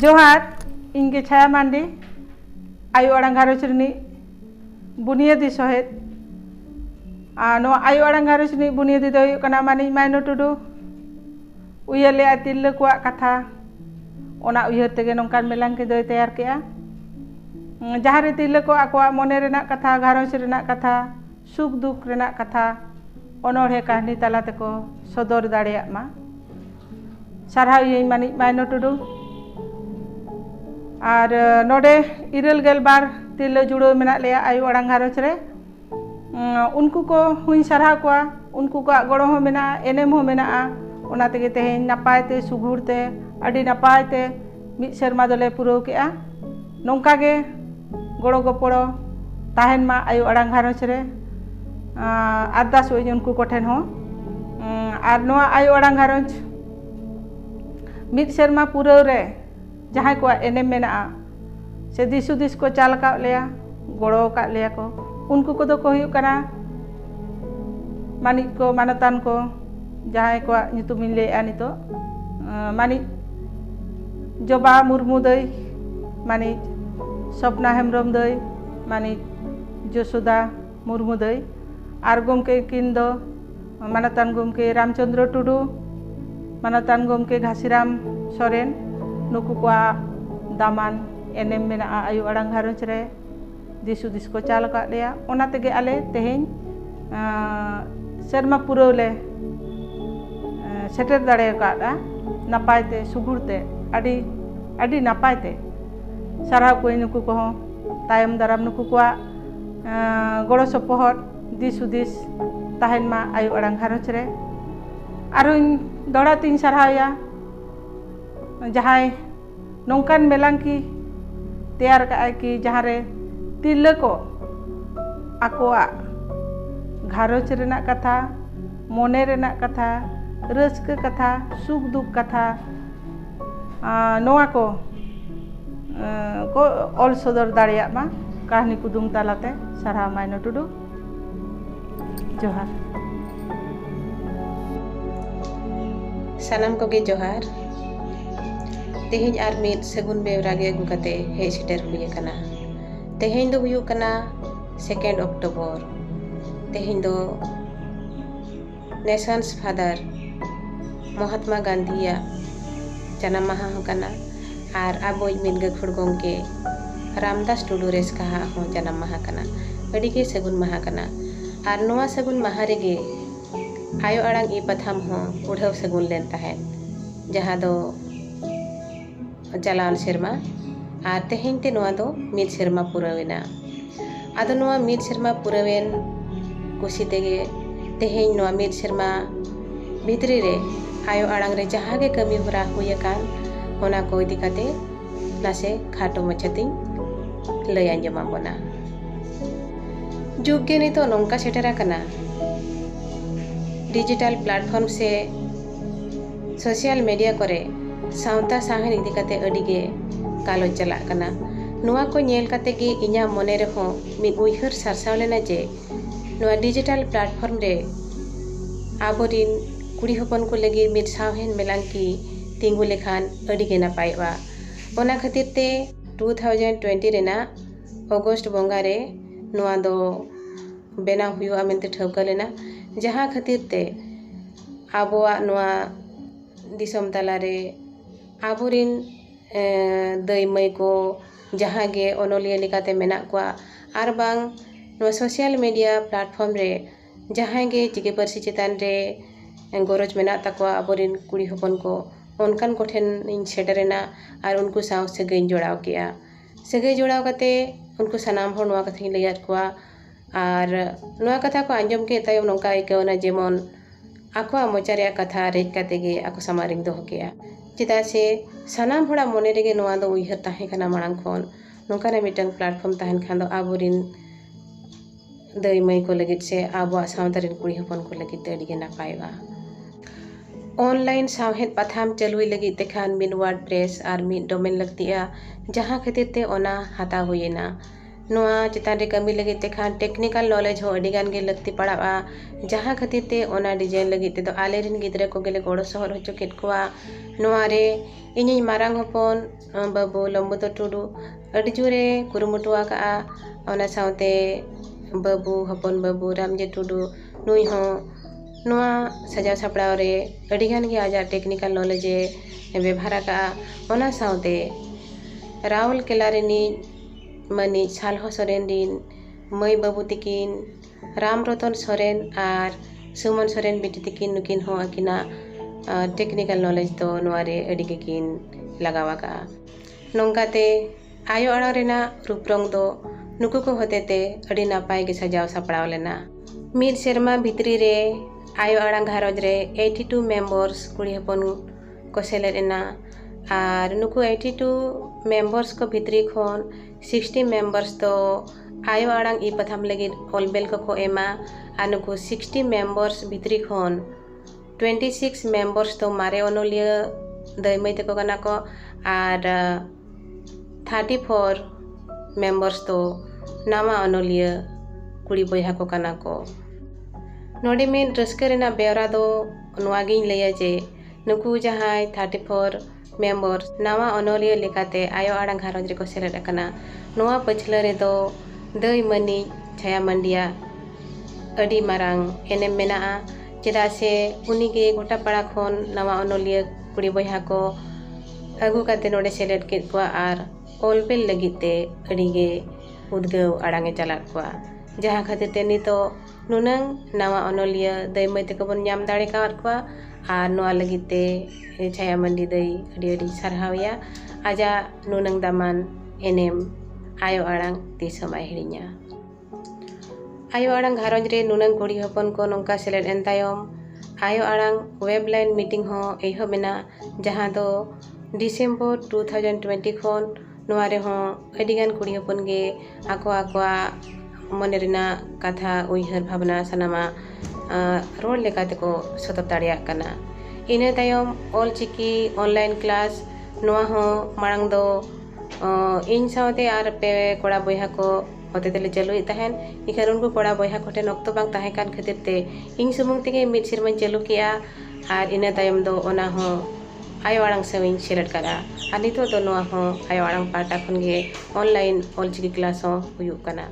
जोहार इनके छाया मांडी आयु आड़ांग घारोच रनी बुनियादी सहेद आयु आड़ांग घारोच रनी बुनियादी दो कना मानी माइना टुडू उयहर ले तिरला कौआग कथा ओना उयहर तेगे नोंकान मेलांकी दोय तैयार केआ जहाँ रे तिरला को आकोआग मने रेनाग कथा घारोच रेनाग कथा सुख दुख रेनाग कथा अनोढ़े कहानी तला तेको सदर दाड़ेयाग मा सारहाव इयां मानी माइना टुडू और नोडे इरल गेल बार तिरला जुड़ो मेना लेया आयु आड़ांग घारोच रे उनको को हुई सारहाव कोआ उनको को गड़ो हो मेना एनेम हो मेना ओना तेगे तेहेñ नापाय ते सुघुर ते अड़ी नापाय ते मिद सेरमा दोले पुराव केआ नोंका गे गड़ो गपड़ो ताहेन मा आयु आड़ांग घारोच रे अरदास ओई उनको को ठेन हो और नोआ आयु आड़ांग घारोच मिद सेरमा पुराव रे जहाँ को एनेम मेना से दिस हुदिस को चाल का लेया गड़ो का लेया को उनको को दो को हुयुग कना मानिक को मानतान को जहाँ को नितुमिन लेया नितो मानिक जबा मुर्मू दई मानिक सपना हेम्ब्रम दई मानिक जसोदा मुर्मू दई और गोमके किन दो मानतान गोमके रामचंद्र टुडू मानतान गोमके घासीराम सोरेन नुकु को दामान एनेम मेना आयु आड़ांग घारोच रे दिस हुदिस को चाल का लेया ओना तेगे आले तेहेñ सेरमा पुराव ले सेटर दाड़े कादा नापाय ते सुगुर ते अड़ी नापाय ते सारहाव को नुकु को तायम दाराम नुकु को गड़ो सपोहट दिस हुदिस ताहेन मा आयु आड़ांग घारोच रे आरो दौड़ा तीन सारहावया जहाँ नौकान मेलांकी तैयार का कि जहाँ रे तिरला को आकोआग घारोच रेनाग कथा मने रेनाग कथा रस्क कथा सुख दुख कथा नोआ को ऑल सदर दाड़ेयाग मा कहानी कुदुम तालाते सारहाव माइना टुडू जोहार सनाम कोगे जोहार तेहेñ आर मिद सगुन बेवरा गे अगु कते हेज सेटर हुई कना तेहेñ दो हुयु कना 2 अक्टोबर तेहेñ दो नेशंस फादर महात्मा गांधी जन्म माहा हो कना और आबो मिद गाखुड़ गोमके रामदास टुडू रेस्का हो जन्म माहा कना अड़ी गे सगुन माहा कना और नोआ सगुन माहा रेगे आयो आड़ांग ई पथाम हो उड़ाव सगुन लेन ताहेन जहाँ दो चलान सेरमा और तेहेñ ते नोआ दो मिद सेरमा पुरावेना आदो नोआ मिद सेरमा पुरावेन कुसी तेगे तेहेñ नोआ मिद सेरमा भितरी रे आयो आड़ांग रे जहाँ गे कमी होरा हुई अकान ओना को इदी काते नासे खाटो मछतिन लय आंजमा बोना जुग गे नितो नोंका सेटेरा कना डिजिटल प्लेटफॉर्म से सोशल मीडिया करे सावता साहेन इदी काते अड़ी गे गालोच चला कना नोआ को नेल काते गे इña मने रे हो मि उयहर सारसाव लेना जे नोआ डिजिटल प्लेटफॉर्म रे आबोरिन कुड़ी हपन को लगी मिद साहेन मेलांकी तिंगु लेखान अड़ी गे नापायवा ओना खातिर ते 2020 रेना अगस्त बंगा रे नोआ दो बेना हुआ मेनते ठौका लेना जहाँ खातिर ते आबोआ नोआ दिसम तला रे आबोरिन दई मई को जहाँ गे अनोलिया लेकाते मेना कोआ आर बांग नोआ सोशल मीडिया प्लेटफॉर्म रे जहाँ गे चिके परसी चेतान रे गरज मेना तकोआ आबोरिन कुड़ी हपन को उनकान को ठेन इन सेटरेना और उनको साव सगई जोड़ाव किया सगई जोड़ाव काते उनको सनाम हो नोआ कथा लैयाद कोआ और नोआ कथा को आंजम के तायम नोंका आइकावना जेमन आको मोचा रे कथा रेज काते गे आको समारिंग दोहो केया चेदा से सनाम होड़ा मने रेगे नोआ दो उयहर ताहे कना मांग खन नोंकाना मिटंग प्लेटफॉर्म ताहेन खान दो आबोरिन दई मई को लगित से आबो सावतारिन कुड़ी हपन को लगित अड़ी गे नापायवा ऑनलाइन सावहेद पथाम चलुई लगी तेखान मिन वर्डप्रेस और मिन डोमेन लगतिया जहाँ खातिर ते ओना हाता हुएना ᱱᱚᱣᱟ ᱪᱮᱛᱟᱱ ᱨᱮ ᱠᱟᱹᱢᱤ ᱞᱟᱹᱜᱤᱫ ᱛᱮᱠᱷᱟन ᱴᱮᱠᱱᱤᱠᱮᱞ ᱱᱚᱞᱮᱡᱽ ᱦᱚᱸ ᱟᱹᱰᱤ ᱜᱟᱱ ᱜᱮ ᱞᱟᱹᱠᱛᱤ ᱯᱟᱲᱟᱜᱼᱟ, ᱡᱟᱦᱟᱸ ᱠᱷᱟᱹᱛᱤᱨ ᱛᱮ ᱚᱱᱟ ᱰᱤᱡᱟᱭᱤᱱ ᱞᱟᱹᱜᱤᱫ ᱛᱮᱫᱚ ᱟᱞᱮᱨᱮᱱ ᱜᱤᱫᱽᱨᱟᱹ ᱠᱚᱜᱮᱞᱮ ᱜᱚᱲᱚ ᱥᱚᱦᱚᱫ ᱦᱚᱪᱚ ᱠᱮᱫ ᱠᱚᱣᱟ᱾ ᱱᱚᱣᱟ ᱨᱮ ᱤᱧᱤᱧ ᱢᱟᱨᱟᱝ ᱦᱚᱯᱚᱱ ᱵᱟᱹᱵᱩ ᱞᱚᱢᱵᱚᱫᱚᱨ ᱴᱩᱰᱩ ᱟᱹᱰᱤ ᱡᱳᱨᱮ ᱠᱩᱨᱩᱢᱩᱴᱩ ᱟᱠᱟᱜᱼᱟ᱾ ᱚᱱᱟ ᱥᱟᱶᱛᱮ ᱵᱟᱹᱵᱩ ᱦᱚᱯᱚᱱ ᱵᱟᱹᱵᱩ ᱨᱟᱢᱡᱤᱛ ᱴᱩᱰᱩ ᱱᱩᱭ ᱦᱚᱸ ᱱᱚᱣᱟ ᱥᱟᱡᱟᱣ ᱥᱟᱯᱲᱟᱣ ᱨᱮ ᱟᱹᱰᱤ ᱜᱟᱱ ᱜᱮ ᱟᱡᱟᱜ ᱴᱮᱠᱱᱤᱠᱮᱞ ᱱᱚᱞᱮᱡᱽ ᱮ ᱵᱮᱵᱷᱟᱨ ᱟᱠᱟᱜᱼᱟ᱾ ᱚᱱᱟ ᱥᱟᱶᱛᱮ ᱨᱟᱣᱩᱨᱠᱮᱞᱟ ᱨᱤᱱᱤᱡ ᱢᱟᱹᱱᱤᱡ ᱥᱟᱞᱦᱚ ᱥᱚᱨᱮᱱ ᱨᱤᱱ ᱢᱟᱹᱭ ᱵᱟᱹᱵᱩ ᱛᱟᱹᱠᱤᱱ ᱨᱟᱢ ᱨᱚᱛᱚᱱ ᱥᱚᱨᱮᱱ ᱟᱨ ᱥᱩᱢᱚᱱ ᱥᱚᱨᱮᱱ ᱵᱤᱴᱤ ᱛᱟᱹᱠᱤᱱ ᱱᱩᱠᱤᱱ ᱦᱚᱸ ᱟᱹᱠᱤᱱᱟᱜ ᱴᱮᱠᱱᱤᱠᱮᱞ ᱱᱚᱞᱮᱡᱽ ᱫᱚ ᱱᱚᱣᱟ ᱨᱮ ᱟᱹᱰᱤ ᱜᱮᱠᱤᱱ ᱞᱟᱜᱟᱣ ᱟᱠᱟᱜᱼᱟ᱾ ᱱᱚᱝᱠᱟᱛᱮ ᱟᱭᱳ ᱟᱲᱟᱝ ᱨᱮᱱᱟᱜ ᱨᱩᱯᱨᱚᱝ ᱫᱚ ᱱᱩᱠᱩ ᱠᱚ ᱦᱚᱛᱮᱛᱮ ᱟᱹᱰᱤ ᱱᱟᱯᱟᱭ ᱜᱮ ᱥᱟᱡᱟᱣ ᱥᱟᱯᱲᱟᱣ ᱞᱮᱱᱟ᱾ ᱢᱤᱫ ᱥᱮᱨᱢᱟ ᱵᱷᱤᱛᱨᱤ ᱨᱮ ᱟᱭᱳ 아ᱲᱟᱝ ᱜᱷᱟᱨᱚᱸᱡᱽ ᱨᱮ 82 ᱢᱮᱢᱵᱟᱨᱥ ᱠᱩᱲᱤ ᱦᱚᱯᱚᱱ ᱠᱚ ᱥᱮᱞᱮᱫ ᱮᱱᱟ ᱟᱨ ᱱᱩᱠᱩ 82 ᱢᱮᱢᱵᱟᱨᱥ ᱠᱚ ᱵᱷᱤᱛᱨᱤ ᱠᱷᱚᱱ 60 ᱢᱮᱢᱵᱟᱨᱥ ᱫᱚ ᱟᱭᱳ ᱟᱲᱟᱝ ᱤ ᱯᱟᱛᱷᱟᱢ ᱞᱟᱹᱜᱤᱫ ᱚᱞᱵᱮᱞ ᱠᱚᱠᱚ ᱮᱢᱟ ᱟᱨ ᱱᱩᱠᱩ 60 ᱢᱮᱢᱵᱟᱨᱥ ᱵᱷᱤᱛᱨᱤ ᱠᱷᱚᱱ 26 ᱢᱮᱢᱵᱟᱨᱥ ᱫᱚ ᱢᱟᱨᱮ ᱚᱱᱚᱞᱤᱭᱟᱹ ᱫᱟᱹᱭ ᱢᱟᱹᱭ ᱛᱟᱠᱚ ᱠᱟᱱᱟ ᱠᱚ ᱟᱨ 34 ᱢᱮᱢᱵᱟᱨᱥ ᱫᱚ ᱱᱟᱣᱟ ᱚᱱᱚᱞᱤᱭᱟᱹ ᱠᱩᱲᱤ ᱵᱚᱭᱦᱟ ko kana ko. Node min raska rena beora do noa giñ laya je nuku jahai 34 members nawa onoliya lekate ayo aड़ांग gharonj reko seled akana. Noa pachla redo dai mani Chhaya Mandiya adi marang enem mena'a cheda se unige gota para khon nawa onoliya kuri boyha ko agu kate node seled ked kwa ar olbel lagit te adi ge udgaw aड़ांग e chalat kwa. Jaha khatir te nito nunang nawa onoliya dai mai te ko bon nyam dare kawat kwa ar noa lagit te Chhaya Mandi dai adi sarhawiya aja nunang daman enem ayo aड़ांग tisamai hirinya. Ayo aड़ांग gharonj re nunang kuri hopon ko nongka seled en tayom ayo aड़ांग webline meeting ho ehob ena jaha do December 2020 khon noa re ho adi gan kuri hopon ge akwa mone rena katha uihar bhabna sanama rol lekate ko sodor dareyak kana. Ina tayom olchiki online class noa ho marang do ᱤᱧ ᱥᱟᱶᱛᱮ ᱟᱨ ᱯᱮ ᱠᱚᱲᱟ ᱵᱚᱭᱦᱟ ᱠᱚ ᱦᱚᱛᱮ ᱛᱮᱞᱮ ᱪᱟᱹᱞᱩᱭᱮᱫ ᱛᱟᱦᱮᱱ ᱤᱠᱷᱟᱹᱱ ᱩᱱᱠᱩ ᱠᱚᱲᱟ ᱵᱚᱭᱦᱟ ᱠᱚᱴᱷᱮᱱ ᱚᱠᱛᱚ ᱵᱟᱝ ᱛᱟᱦᱮᱸ ᱠᱟᱱ ᱠᱷᱟᱹᱛᱤᱨ ᱛᱮ ᱤᱧ ᱥᱩᱢᱩᱝ ᱛᱮᱜᱮ ᱢᱤᱫ ᱥᱮᱨᱢᱟᱧ ᱪᱟᱹᱞᱩ ᱠᱮᱜᱼᱟ ᱟᱨ ᱤᱱᱟᱹ ᱛᱟᱭᱚᱢ ᱫᱚ ᱚᱱᱟ ᱦᱚᱸ ayo aड़ांग ᱥᱟᱶ ᱤᱧ ᱥᱮᱞᱮᱫ ᱠᱟᱜᱼᱟ ᱟᱨ ᱱᱤᱛᱚᱜ ᱫᱚ ᱱᱚᱣᱟ ᱦᱚᱸ ayo aड़ांग ᱯᱟᱦᱴᱟ ᱠᱷᱚᱱ ᱜᱮ ᱚᱱᱞᱟᱭᱤᱱ ᱚᱞᱪᱤᱠᱤ ᱠᱞᱟᱥ ᱦᱚᱸ ᱦᱩᱭᱩᱜ ᱠᱟᱱᱟ᱾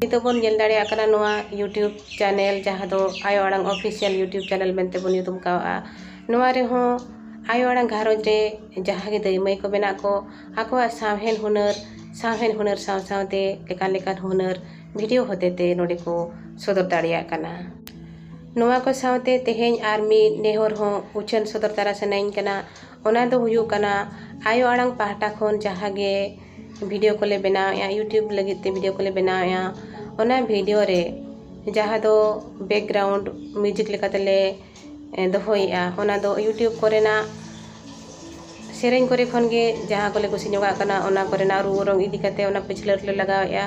ᱱᱤᱛᱚᱜ ᱵᱚᱱ ᱧᱮᱞ ᱫᱟᱲᱮᱭᱟᱜ ᱠᱟᱱᱟ ᱱᱚᱣᱟ ᱤᱭᱩᱴᱤᱭᱩᱵᱽ ᱪᱮᱱᱮᱞ ᱡᱟᱦᱟᱸ ᱫᱚ ayo aड़ांग ᱚᱯᱷᱤᱥᱤᱭᱟᱞ ᱤᱭᱩᱴᱤᱭᱩᱵᱽ ᱪᱮᱱᱮᱞ ᱢᱮᱱᱛᱮ ᱵᱚᱱ ᱧᱩᱛᱩᱢ ᱠᱟᱣᱟᱜᱼᱟ᱾ ᱱᱚᱣᱟ ᱨᱮᱦᱚᱸ ayo aड़ांग gharonj re jahan ge dai mai ko mena ko akowag ᱥᱟᱶᱦᱮᱫ ᱦᱩᱱᱟᱹᱨ ᱥᱟᱶ ᱥᱟᱶᱛᱮ ᱞᱮᱠᱟᱱ ᱦᱩᱱᱟᱹᱨ ᱵᱷᱤᱰᱤᱭᱳ ᱦᱚᱛᱮᱛᱮ ᱱᱚᱰᱮ ᱠᱚ ᱥᱚᱫᱚᱨ ᱫᱟᱲᱮᱭᱟᱜ ᱠᱟᱱᱟ᱾ ᱱᱚᱣᱟ ᱠᱚ ᱥᱟᱶᱛᱮ ᱛᱮᱦᱮᱧ ᱟᱨ ᱢᱤᱫ ᱱᱮᱦᱚᱨ ᱦᱚᱸ ᱩᱪᱷᱟᱹᱱ ᱥᱚᱫᱚᱨ ᱛᱟᱨᱟ ᱥᱟᱱᱟᱧ ᱠᱟᱱᱟ᱾ ᱚᱱᱟ ᱫᱚ ᱦᱩᱭᱩᱜ ᱠᱟᱱᱟ ayo aड़ांग ᱯᱟᱦᱴᱟ ᱠᱷᱚᱱ ᱡᱟᱦᱟᱸ ᱜᱮ ᱵᱷᱤᱰᱤᱭᱳ ᱠᱚᱞᱮ ᱵᱮᱱᱟᱣᱮᱜᱼᱟ ᱤᱭᱩᱴᱤᱭᱩᱵᱽ ᱞᱟᱹᱜᱤᱫ ᱛᱮ ᱵᱷᱤᱰᱤᱭᱳ ᱠᱚᱞᱮ ᱵᱮᱱᱟᱣᱮᱜᱼᱟ ᱚᱱᱟ ᱵᱷᱤᱰᱤᱭᱳ ᱨᱮ ᱡᱟᱦᱟᱸ ᱫᱚ ᱵᱮᱠᱜᱨᱟᱣᱩᱱᱰ ᱢᱤᱭᱩᱡᱤᱠ ᱞᱮᱠᱟᱛᱮᱞᱮ ᱫᱚᱦᱚᱭᱮᱜᱼᱟ ᱚᱱᱟ ᱫᱚ ᱤᱭᱩᱴᱤᱭᱩᱵᱽ ᱠᱚᱨᱮᱱᱟᱜ ᱥᱮᱨᱮᱧ ᱠᱚᱨᱮ ᱠᱷᱚᱱ ᱜᱮ ᱡᱟᱦᱟᱸ ᱠᱚᱞᱮ ᱠᱩᱥᱤ ᱧᱚᱜᱟᱜ ᱠᱟᱱᱟ ᱚᱱᱟ ᱠᱚᱨᱮᱱᱟᱜ ᱨᱩ ᱚᱨᱚᱝ ᱤᱫᱤ ᱠᱟᱛᱮ ᱚᱱᱟ ᱯᱟᱹᱪᱷᱞᱟᱹ ᱨᱮᱞᱮ ᱞᱟᱜᱟᱣᱮᱜᱼᱟ᱾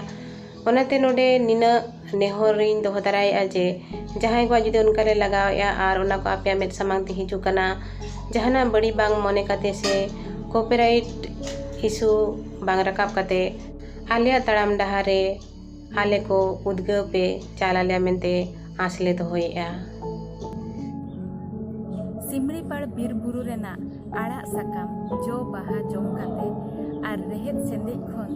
ᱚᱱᱟᱛᱮ ᱱᱚᱰᱮ ᱱᱤᱱᱟᱹᱜ ᱱᱮᱦᱚᱨᱤᱧ ᱫᱚᱦᱚ ᱛᱟᱨᱟᱭᱮᱜᱼᱟ ᱡᱮ ᱡᱟᱦᱟᱸᱭ ᱠᱚ ᱡᱩᱫᱤ ᱚᱱᱠᱟ ᱞᱮ ᱞᱟᱜᱟᱣᱮᱜᱼᱟ ᱟᱨ ᱚᱱᱟ ᱠᱚ ᱟᱯᱮᱭᱟᱜ ᱢᱮᱫ ᱥᱟᱢᱟᱝ ᱛᱮ ᱦᱤᱡᱩᱜ ᱠᱟᱱᱟ ᱡᱟᱦᱟᱱᱟᱜ ᱵᱟᱹᱲᱤᱡ ᱵᱟᱝ ᱢᱚᱱᱮ ᱠᱟᱛᱮ ᱥᱮ ᱠᱚᱯᱤᱨᱟᱭᱤᱴ ᱤᱥᱩ ᱵᱟᱝ ᱨᱟᱠᱟᱵ ᱠᱟᱛᱮ ᱟᱞᱮᱭᱟᱜ ᱛᱟᱲᱟᱢ ᱰᱟᱦᱟᱨ ᱨᱮ ᱟᱞᱮ ko udgaw pe ᱪᱟᱞ ᱟᱞᱮᱭᱟ mente ᱟᱸᱥ ᱞᱮ ᱫᱚᱦᱚᱭᱮᱜᱼᱟ᱾ सिमड़ीपाड़ बीर बुरु रेना आड़ाग साकाम जो बाहा जम काते आर रेहेद सेंदेज खन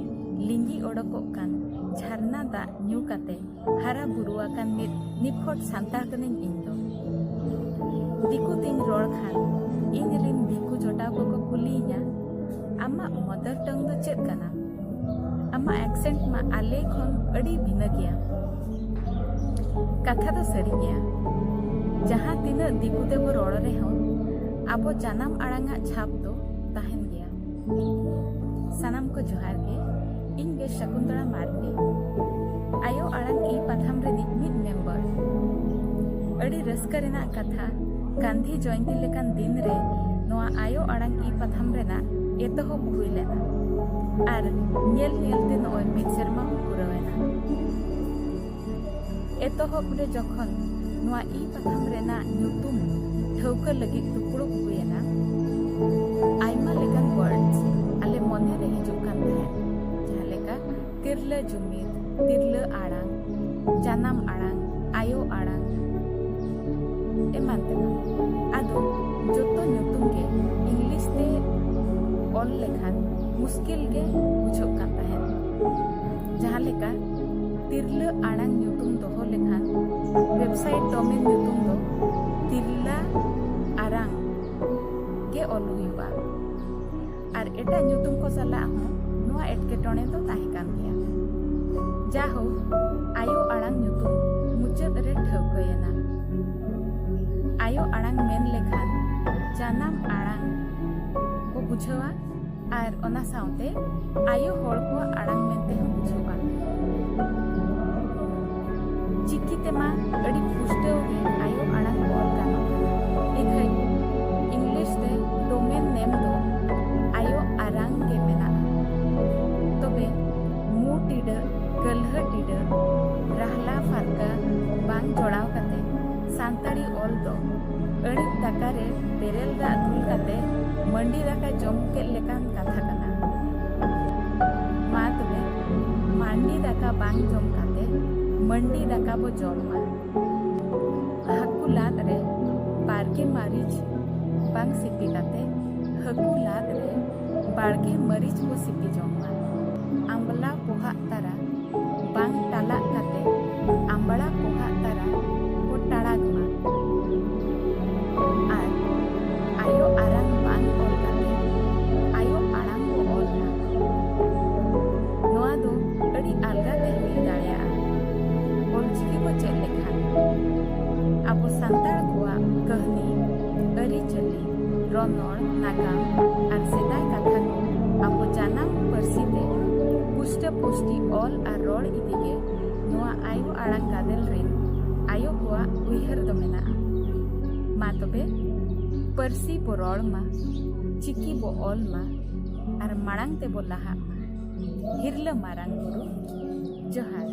लिंगी ओडोकोग कान झरना दा ᱧᱩ काते हारा बुरुआ कान मिद निफोट सान्ताड़ कनेñ इñ दो दिकु तिñ रोड़ खान इñ रिन दिकु जोटाव को कुलिया आमा मदर टंग दो चेद काना आमा एक्सेंट मा आले खन अड़ी भिना गया कथा दो सरी गया जहाँ तीना दिकु ते बो रोड़ रे हम आबो जानाम आड़ांगा छाप दो ताहन गया। सनाम को जोहार के इन गे शकुंतला मार्डी आयो आड़ांग ई पाथाम रे मिद मेंबर अड़ी रस्का रेना कथा गांधी जयंती लेकान दिन रे नोआ आयो आड़ांग ई पाथाम रेना एतोहब हुई लेना आर नेल नेलते नोय मिद सेरमा पुरावेना एतोहब रे जखन नोआ ई पाथाम रेना ᱧᱩᱛᱩᱢ ᱴᱷᱟᱹᱣᱠᱟᱹ ᱞᱟᱹᱜᱤᱫ ᱫᱩᱯᱲᱩᱵ ᱦᱩᱭᱮᱱᱟ ᱟᱭᱢᱟ ᱞᱮᱠᱟᱱ ᱣᱟᱨᱰᱥ ᱟᱞᱮ ᱢᱚᱱᱮ ᱨᱮ ᱦᱤᱡᱩᱜ ᱠᱟᱱ ᱛᱟᱦᱮᱸ ᱡᱟᱦᱟᱸ ᱞᱮᱠᱟ ᱛᱤᱨᱞᱟᱹ ᱡᱩᱢᱤᱫ ᱛᱤᱨᱞᱟᱹ ᱟᱲᱟᱝ, ᱡᱟᱱᱟᱢ ᱟᱲᱟᱝ, ᱟᱭᱳ ᱟᱲᱟᱝ ᱮᱢᱟᱱ ᱛᱮᱢᱟᱱ᱾ ᱟᱫᱚ ᱡᱚᱛᱚ ᱧᱩᱛᱩᱢ ᱜᱮ ᱤᱝᱞᱤᱥ ᱛᱮ ᱚᱞ ᱞᱮᱠᱷᱟᱱ ᱢᱩᱥᱠᱤᱞ ᱜᱮ ᱵᱩᱡᱷᱟᱹᱜ ᱠᱟᱱ ᱛᱟᱦᱮᱸᱫ᱾ ᱡᱟᱦᱟᱸ ᱞᱮᱠᱟ ᱛᱤᱨᱞᱟᱹ ᱟᱲᱟᱝ ᱧᱩᱛᱩᱢ ᱫᱚᱦᱚ ᱞᱮᱠᱷᱟन ᱳᱭᱮᱵᱥᱟᱭᱤᱴ ᱰᱳᱢᱮᱱ ᱧᱩᱛᱩᱢ ᱫᱚ ᱛᱤᱨᱞᱟᱹ ᱟᱲᱟᱝ ᱜᱮ ᱚᱞ ᱦᱩᱭᱩᱜᱼᱟ᱾ ᱟᱨ ᱮᱴᱟᱜ ᱧᱩᱛᱩᱢ ᱠᱚ ᱥᱟᱞᱟᱜ ᱦᱚᱸ ᱱᱚᱣᱟ ᱮᱴᱠᱮᱴᱚᱬᱮ ᱫᱚ ᱛᱟᱦᱮᱸ ᱠᱟᱱ ᱜᱮᱭᱟ᱾ ᱡᱟᱭᱦᱳᱠ ᱟᱭᱳ ᱟᱲᱟᱝ ᱧᱩᱛᱩᱢ ᱢᱩᱪᱟᱹᱫ ᱨᱮ ᱴᱷᱟᱹᱣᱠᱟᱹᱭᱮᱱᱟ᱾ ᱟᱭᱳ ᱟᱲᱟᱝ ᱢᱮᱱ ᱞᱮᱠᱷᱟᱱ ᱡᱟᱱᱟᱢ ᱟᱲᱟᱝ ᱠᱚ ᱵᱩᱡᱷᱟᱹᱣᱟ ᱟᱨ ᱚᱱᱟ ᱥᱟᱶᱛᱮ ᱟᱭᱳ ᱦᱚᱲ ᱠᱚᱣᱟᱜ ᱟᱲᱟᱝ ᱢᱮᱱᱛᱮ ᱦᱚᱸ ᱵᱩᱡᱷᱟᱹᱜᱼᱟ᱾ ᱪᱤᱠᱤ ᱛᱮᱢᱟ ᱟᱹᱰᱤ ᱯᱩᱥᱴᱟᱹᱣ ᱜᱮ ᱟᱭᱳ ᱟᱲᱟᱝ ᱚᱞ ᱜᱟᱱᱚᱜ ᱠᱟᱱᱟ᱾ ᱤᱠᱷᱟᱹᱡ ᱤᱝᱞᱤᱥ ᱛᱮ ᱰᱳᱢᱮᱱ ᱱᱮᱢ ᱫᱚ ᱟᱭᱳ ᱟᱲᱟᱝ ᱜᱮ ᱢᱮᱱᱟᱜᱼᱟ᱾ ᱛᱚᱵᱮ ᱢᱩ ᱴᱤᱰᱟᱹᱜ, ᱜᱟᱹᱞᱦᱟᱹ ᱴᱤᱰᱟᱹᱜ, ᱨᱟᱦᱞᱟ ᱯᱷᱟᱨᱠᱟ ᱵᱟᱝ ᱡᱚᱲᱟᱣ ᱠᱟᱛᱮ ᱥᱟᱱᱛᱟᱲᱤ ᱚᱞ ᱫᱚ ᱟᱹᱬᱤᱡ ᱫᱟᱠᱟ ᱨᱮ ᱵᱮᱨᱮᱞ ᱫᱟᱜ ᱫᱩᱞ ᱠᱟᱛᱮ ᱢᱟᱹᱱᱰᱤ ᱫᱟᱠᱟ ᱡᱚᱢ ᱠᱮᱫ ᱞᱮᱠᱟᱱ ᱠᱟᱛᱷᱟ ᱠᱟᱱᱟ᱾ ᱢᱟ ᱛᱚᱵᱮ ᱢᱟᱹᱱᱰᱤ ᱫᱟᱠᱟ ᱵᱟᱝ ᱡᱚᱢ ᱠᱟᱛᱮ ᱢᱟᱹᱱᱰᱤ ᱫᱟᱠᱟ ᱵᱚ ᱡᱚᱢᱟ᱾ ᱦᱟᱹᱠᱩ ᱞᱟᱫ ᱨᱮ ᱵᱟᱲᱜᱮ ᱢᱟᱹᱨᱤᱪ ᱵᱟᱝ ᱥᱤᱯᱤ ᱠᱟᱛᱮ ᱦᱟᱹᱠᱩ ᱞᱟᱫ ᱨᱮ ᱵᱟᱲᱜᱮ ᱢᱟᱹᱨᱤᱪ ᱵᱚ ᱥᱤᱯᱤ ᱡᱚᱢᱟ᱾ ᱟᱢᱵᱽᱞᱟ ᱯᱚᱦᱟᱜ ᱛᱟᱨᱟ ᱵᱟᱝ ᱴᱟᱞᱟᱜ ᱠᱟᱛᱮ ᱟᱢᱵᱽᱲᱟ ᱯᱚᱦᱟᱜ ᱛᱟᱨᱟ ᱵᱚ ᱴᱟᱲᱟᱜ ᱢᱟ᱾ ᱟᱨ ᱟᱭᱳ ᱟᱲᱟᱝ ᱵᱟᱝ ᱚᱞ ᱠᱟᱛᱮ ᱟᱭᱳ ᱟᱲᱟᱝ ᱵᱚ ᱚᱞ ᱢᱟ᱾ ᱱᱚᱣᱟ ᱫᱚ ᱟᱹᱰᱤ ᱟᱞᱜᱟᱛᱮ ᱦᱩᱭ ᱫᱟᱲᱮᱭᱟᱜᱼᱟ ᱚᱞᱪᱤᱠᱤ ᱵᱚ ᱪᱮᱫ ᱞᱮᱠᱷᱟᱱ᱾ ᱟᱵᱚ ᱥᱟᱱᱛᱟᱲ ᱠᱚᱣᱟᱜ ᱠᱟᱹᱦᱱᱤ, ᱟᱹᱨᱤᱪᱟᱹᱞᱤ, ᱨᱚᱱᱚᱲ, ᱱᱟᱜᱟᱢ ᱟᱨ ᱥᱮᱫᱟᱭ ᱠᱟᱛᱷᱟ ᱠᱚ ᱟᱵᱚ ᱡᱟᱱᱟᱢ ᱯᱟᱹᱨᱥᱤ ᱛᱮ ᱯᱩᱥᱴᱟᱹ ᱯᱩᱥᱴᱤ ᱚᱞ ᱟᱨ ᱨᱚᱲ ᱤᱫᱤᱜᱮ ᱱᱚᱣᱟ ᱟᱭᱳ ᱟᱲᱟᱝ ᱜᱟᱫᱮᱞ ᱨᱮᱱ ᱟᱭᱳ ᱠᱚᱣᱟᱜ ᱩᱭᱦᱟᱹᱨ ᱫᱚ ᱢᱮᱱᱟᱜᱼᱟ᱾ ᱢᱟ ᱛᱚᱵᱮ ᱯᱟᱹᱨᱥᱤ ᱵᱚ ᱨᱚᱲ ᱢᱟ, ᱪᱤᱠᱤ ᱵᱚ ᱚᱞ ᱢᱟ ᱟᱨ ᱢᱟᱲᱟᱝ ᱛᱮᱵᱚ ᱞᱟᱦᱟᱜ ᱢᱟ᱾ ᱦᱤᱨᱞᱟᱹ ᱢᱟᱨᱟᱝ ᱵᱩᱨᱩ ᱡᱚᱦᱟᱨ᱾